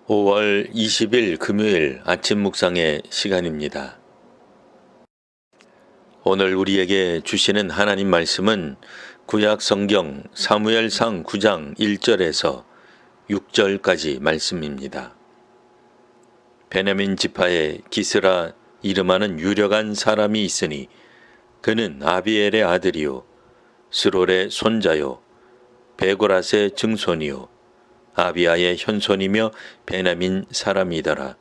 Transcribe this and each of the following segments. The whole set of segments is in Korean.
5월 20일 금요일 아침 묵상의 시간입니다. 오늘 우리에게 주시는 하나님 말씀은 구약 성경 사무엘상 9장 1절에서 6절까지 말씀입니다. 베냐민 지파에 기스라 이름하는 유력한 사람이 있으니 그는 아비엘의 아들이요 스롤의 손자요 베고랏의 증손이요 아비아의 현손이며 베냐민 사람이더라.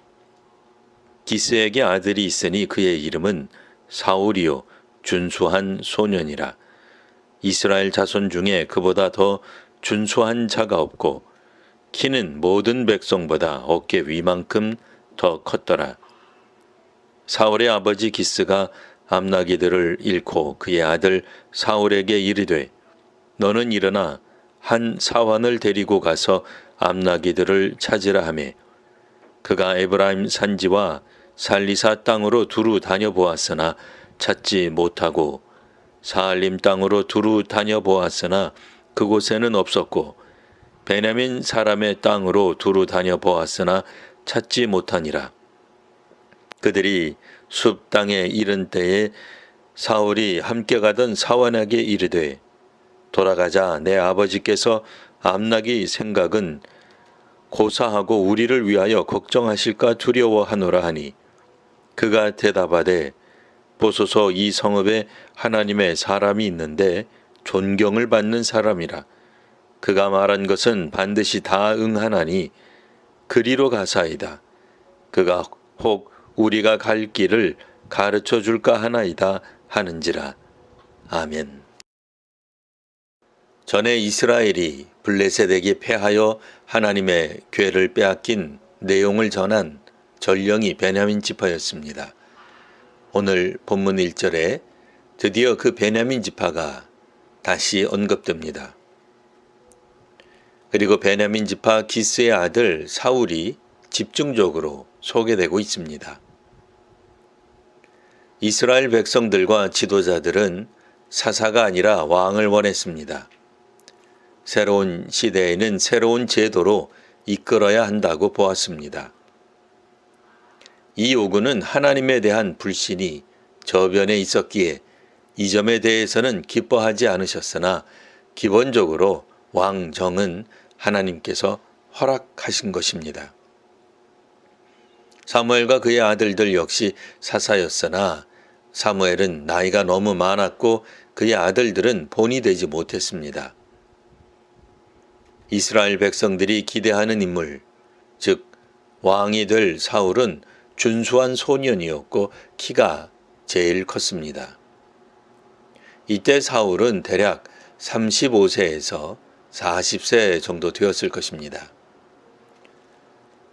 기스에게 아들이 있으니 그의 이름은 사울이요 준수한 소년이라. 이스라엘 자손 중에 그보다 더 준수한 자가 없고 키는 모든 백성보다 어깨 위만큼 더 컸더라. 사울의 아버지 기스가 암나기들을 잃고 그의 아들 사울에게 이르되 너는 일어나 한 사환을 데리고 가서 암나기들을 찾으라 하매 그가 에브라임 산지와 살리사 땅으로 두루 다녀보았으나 찾지 못하고 사알림 땅으로 두루 다녀보았으나 그곳에는 없었고 베냐민 사람의 땅으로 두루 다녀보았으나 찾지 못하니라. 그들이 숲 땅에 이른 때에 사울이 함께 가던 사환에게 이르되 돌아가자. 내 아버지께서 암나기 생각은 고사하고 우리를 위하여 걱정하실까 두려워하노라 하니 그가 대답하되 보소서 이 성읍에 하나님의 사람이 있는데 존경을 받는 사람이라. 그가 말한 것은 반드시 다 응하나니 그리로 가사이다. 그가 혹 우리가 갈 길을 가르쳐 줄까 하나이다 하는지라. 아멘. 전에 이스라엘이 블레셋에게 패하여 하나님의 궤를 빼앗긴 내용을 전한 전령이 베냐민 지파였습니다. 오늘 본문 1절에 드디어 그 베냐민 지파가 다시 언급됩니다. 그리고 베냐민 지파 기스의 아들 사울이 집중적으로 소개되고 있습니다. 이스라엘 백성들과 지도자들은 사사가 아니라 왕을 원했습니다. 새로운 시대에는 새로운 제도로 이끌어야 한다고 보았습니다. 이 요구는 하나님에 대한 불신이 저변에 있었기에 이 점에 대해서는 기뻐하지 않으셨으나 기본적으로 왕정은 하나님께서 허락하신 것입니다. 사무엘과 그의 아들들 역시 사사였으나 사무엘은 나이가 너무 많았고 그의 아들들은 본이 되지 못했습니다. 이스라엘 백성들이 기대하는 인물, 즉 왕이 될 사울은 준수한 소년이었고 키가 제일 컸습니다. 이때 사울은 대략 35세에서 40세 정도 되었을 것입니다.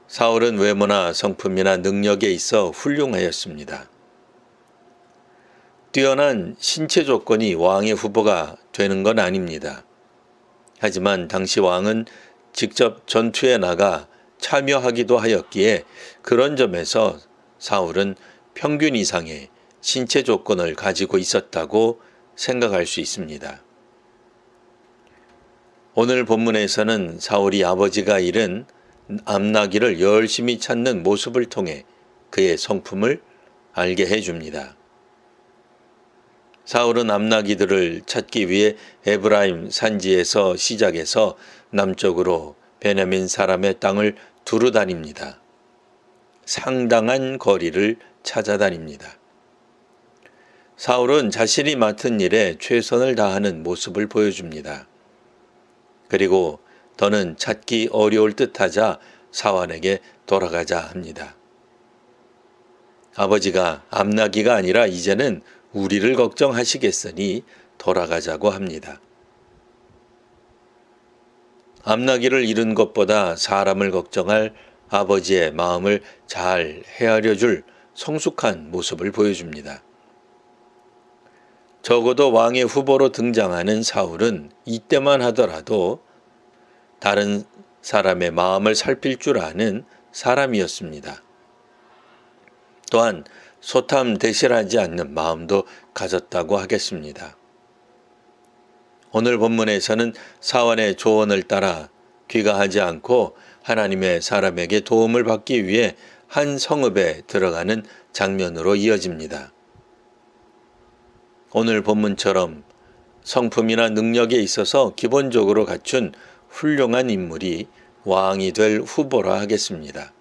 사울은 외모나 성품이나 능력에 있어 훌륭하였습니다. 뛰어난 신체 조건이 왕의 후보가 되는 건 아닙니다. 하지만 당시 왕은 직접 전투에 나가 참여하기도 하였기에 그런 점에서 사울은 평균 이상의 신체 조건을 가지고 있었다고 생각할 수 있습니다. 오늘 본문에서는 사울이 아버지가 잃은 암나기를 열심히 찾는 모습을 통해 그의 성품을 알게 해줍니다. 사울은 암나기들을 찾기 위해 에브라임 산지에서 시작해서 남쪽으로 베냐민 사람의 땅을 두루 다닙니다. 상당한 거리를 찾아다닙니다. 사울은 자신이 맡은 일에 최선을 다하는 모습을 보여줍니다. 그리고 더는 찾기 어려울 듯하자 사환에게 돌아가자 합니다. 아버지가 암나기가 아니라 이제는 우리를 걱정하시겠으니 돌아가자고 합니다. 암나기를 잃은 것보다 사람을 걱정할 아버지의 마음을 잘 헤아려 줄 성숙한 모습을 보여줍니다. 적어도 왕의 후보로 등장하는 사울은 이때만 하더라도 다른 사람의 마음을 살필 줄 아는 사람이었습니다. 또한 소탐대실하지 않는 마음도 가졌다고 하겠습니다. 오늘 본문에서는 사환의 조언을 따라 귀가하지 않고 하나님의 사람에게 도움을 받기 위해 한 성읍에 들어가는 장면으로 이어집니다. 오늘 본문처럼 성품이나 능력에 있어서 기본적으로 갖춘 훌륭한 인물이 왕이 될 후보라 하겠습니다.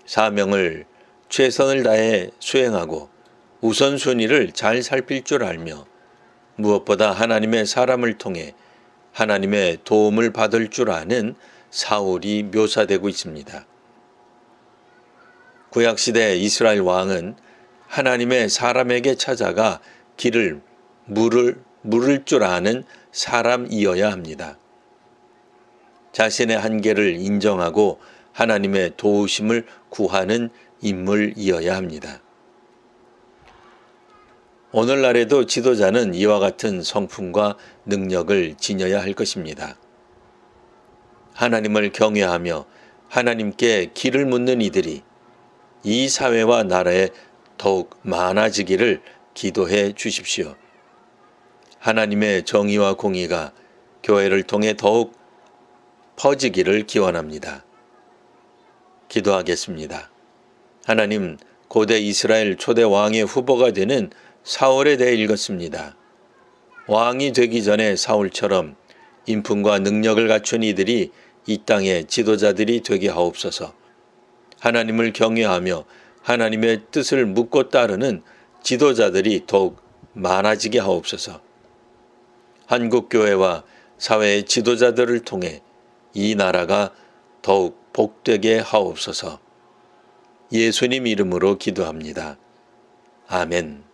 사명을 최선을 다해 수행하고 우선순위를 잘 살필 줄 알며 무엇보다 하나님의 사람을 통해 하나님의 도움을 받을 줄 아는 사울이 묘사되고 있습니다. 구약시대 이스라엘 왕은 하나님의 사람에게 찾아가 길을 물을 줄 아는 사람이어야 합니다. 자신의 한계를 인정하고 하나님의 도우심을 구하는 인물이어야 합니다. 오늘날에도 지도자는 이와 같은 성품과 능력을 지녀야 할 것입니다. 하나님을 경외하며 하나님께 길을 묻는 이들이 이 사회와 나라에 더욱 많아지기를 기도해 주십시오. 하나님의 정의와 공의가 교회를 통해 더욱 퍼지기를 기원합니다. 기도하겠습니다. 하나님, 고대 이스라엘 초대 왕의 후보가 되는 사울에 대해 읽었습니다. 왕이 되기 전에 사울처럼 인품과 능력을 갖춘 이들이 이 땅의 지도자들이 되게 하옵소서. 하나님을 경외하며 하나님의 뜻을 묻고 따르는 지도자들이 더욱 많아지게 하옵소서. 한국교회와 사회의 지도자들을 통해 이 나라가 더욱 복되게 하옵소서. 예수님 이름으로 기도합니다. 아멘.